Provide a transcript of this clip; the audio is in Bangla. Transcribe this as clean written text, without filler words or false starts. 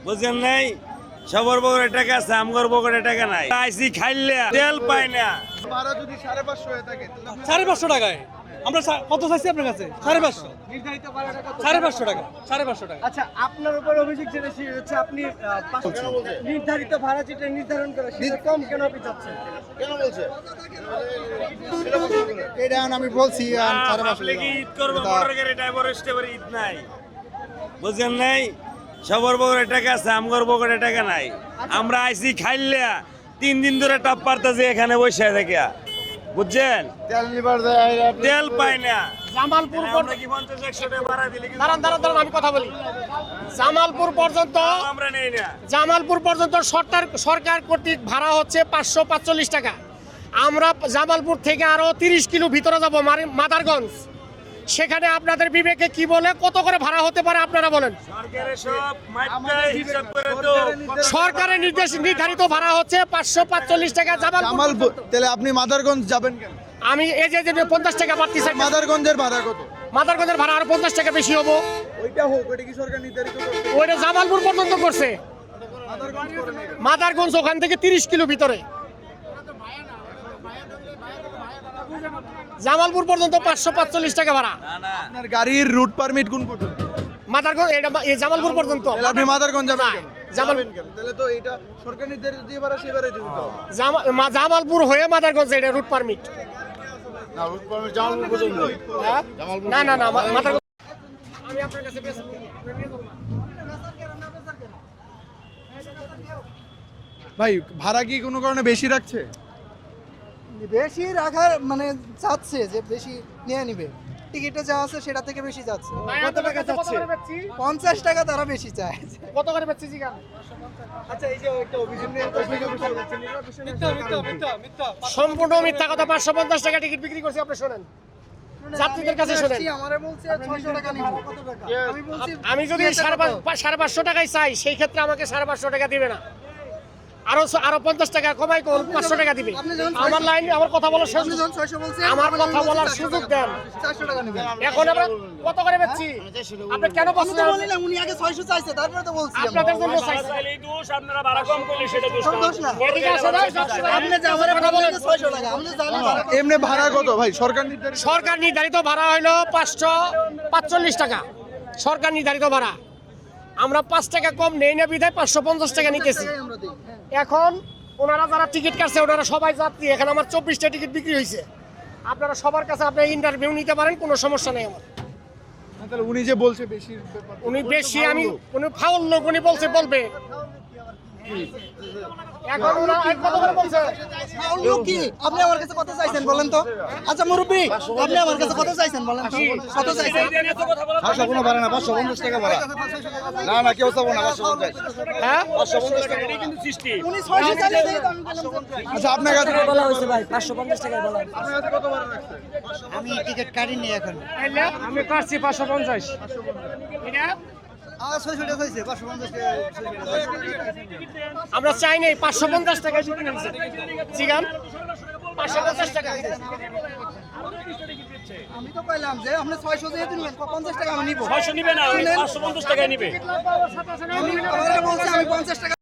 বুঝেন নাই? সবার পকেটে টাকা আছে, আমগর পকেটে টাকা নাই। আইসি খাইলে তেল পাই না। ভাড়া যদি 550 হয়ে থাকে 550 টাকায় আমরা কত চাইছি আপনার কাছে? 550 নির্ধারিত ভাড়াটা কত? 550 টাকা 550 টাকা। আচ্ছা, আপনার উপর অভিযোগ যেটা সেটা হচ্ছে আপনি নির্ধারিত ভাড়া যেটা নির্ধারণ করে সেটা কম কেন আপনি চাচ্ছেন? কেন বলছে? এটা আমি বলছি আপনি কি ঈদ করবো? মোটর গাড়ি ড্রাইভার স্টেভার ঈদ নাই। বুঝেন নাই? সবার পকেটে টাকা আছে, আমগর পকেটে টাকা নাই। আমরা আইসি খাইলে 3 দিন ধরে টাপ পারতেছি এখানে বসে থেকে। বুঝছেন? তেল নিবার যায় তেল পাই না। জামালপুর আমরা কি 50-100 টাকা ভাড়া দিলে কি দাঁড়ান আমি কথা বলি। জামালপুর পর্যন্ত আমরা নেই না? জামালপুর পর্যন্ত সরকার কর্তৃক ভাড়া হচ্ছে 545 টাকা। আমরা জামালপুর থেকে আরো 30 কিলো ভিতরে যাব মাদারগঞ্জ। সেখানে আপনাদের বিবেকে কি বলে কত করে ভাড়া হতে পারে আপনারা বলেন? সরকারের সব মাইপটা হিসাব করে তো সরকারের নির্ধারিত ভাড়া হচ্ছে 545 টাকা জামালপুর। জামালপুর তাহলে আপনি মাদারগঞ্জ যাবেন কেন? আমি এই যে 50 টাকা বাড়তি চাই। মাদারগঞ্জের ভাড়া কত? মাদারগঞ্জের ভাড়া আরো 50 টাকা বেশি হবো। ওইটা হোক, ওইটা কি সরকার নির্ধারিত করছে? ওইটা জামালপুর পর্যন্ত করছে। মাদারগঞ্জ ওখান থেকে 30 কিলো ভিতরে। জামালপুর পর্যন্ত 545 টাকা ভাড়া। আপনার গাড়ির রুট পারমিট কোন পর্যন্ত? মাদারগঞ্জ এটা জামালপুর পর্যন্ত। তাহলে আপনি মাদারগঞ্জ যাবেন কেন? জামাল- কেন? তাহলে তো এটা সরকার নির্ধারিত যে ভাড়া সেই ভাড়াই দিতে হবে। জামালপুর হয়ে মাদারগঞ্জ এটা রুট পারমিট। না, রুট পারমিট জামালপুর পর্যন্ত। না মাদারগঞ্জ। আমি আপনার কাছে ভাই ভাড়া কি কোনো কারণে বেশি রাখছে? বেশি রাখার মানে চাচ্ছে যে বেশি নিয়ে নিবে, টিকিটে যা আছে সেটা থেকে বেশি যাচ্ছে। কত টাকা চাচ্ছে? 50 টাকা তারা বেশি চায়। কত করে বেচছি জিগান? আচ্ছা, এই যে একটা অভিযোগ নিয়ে সম্পূর্ণ মিথ্যা কথা। 550 টাকা টিকিট বিক্রি করছি, আপনি শুনেন, যাত্রীদের কাছে শুনেন। আমারে বলছে 600 টাকা নিব। কত টাকা? আমি বলছি আমি যদি 550 টাকায় চাই সেই ক্ষেত্রে আমাকে 550 টাকা দিবে না, আরো 50 টাকা কমাই 500 টাকা দিবে। আমার লাইন, আমার কথা বলার আপনি সুযোগ, যখন 600 বলছেন আমার কথা বলার সুযোগ দেন। 400 টাকা নিবেন। এখন আমরা কত করে বেচছি? আপনি কেন আমি তো বলছেন? বলি না, উনি আগে 600 চাইছে, তারপরে তো বলছি আমি। আপনাদের জন্য চাইছি। আপনারা ভাড়া কম করলে সেটা দোষ সব দোষ না। এদিকে আসো না, আপনি যে আমারে কথা বলেন। 600 টাকা, আমি তো জানি ভাড়া কত। এমনি ভাড়া কত ভাই সরকার নির্ধারিত? সরকার নির্ধারিত ভাড়া হইলো 545 টাকা সরকার নির্ধারিত ভাড়া। আমরা 5 টাকা কম নেই না বিধায় 550 টাকা নিতেছি। আমরা দিই। এখন ওনারা যারা টিকিট কাটছে ওনারা সবাই যাত্রী। এখানে আমার 24টা টিকিট বিক্রি হয়েছে। আপনারা সবার কাছে আপনি ইন্টারভিউ নিতে পারেন, কোনো সমস্যা নেই আমার। না, তাহলে উনি যে বলছে বেশি ব্যাপার। উনি বেশি, উনি ফাউল লোক, উনি বলবে। এখন ওরা কত করে বলছে? লোক কি? আপনি আমার কাছে কত চাইছেন বলেন তো? আচ্ছা মুরব্বি, আপনি আমার কাছে কত চাইছেন বলেন তো? কত চাইছেন? 500 কোনো ভাড়া না, 550 টাকা ভাড়া। না কেউ চাবো না 550। হ্যাঁ, 550 টাকা। উনি 600 চাইলে দেই তো আমি বললাম। আচ্ছা আপনার কাছে বলা হয়েছে ভাই 550 টাকায় বলা হয়েছে। আপনার কাছে কত ভাড়া রাখছে? আমি টিকিট কাটিনি এখন। আমি কাটছি 550। এটা আমার 600 টাকা হইছে, 550 টাকা। আমরা চাই নাই, 550 টাকায় বিক্রি হয়েছে। জিগান 550 টাকা। আমি তো কইলাম যে আপনি 600 যেহেতু নিবেন, 50 টাকা আমি নিব। 600 নিবে না, 550 টাকায় নিবে। আমারে বলছে আমি 50 টাকা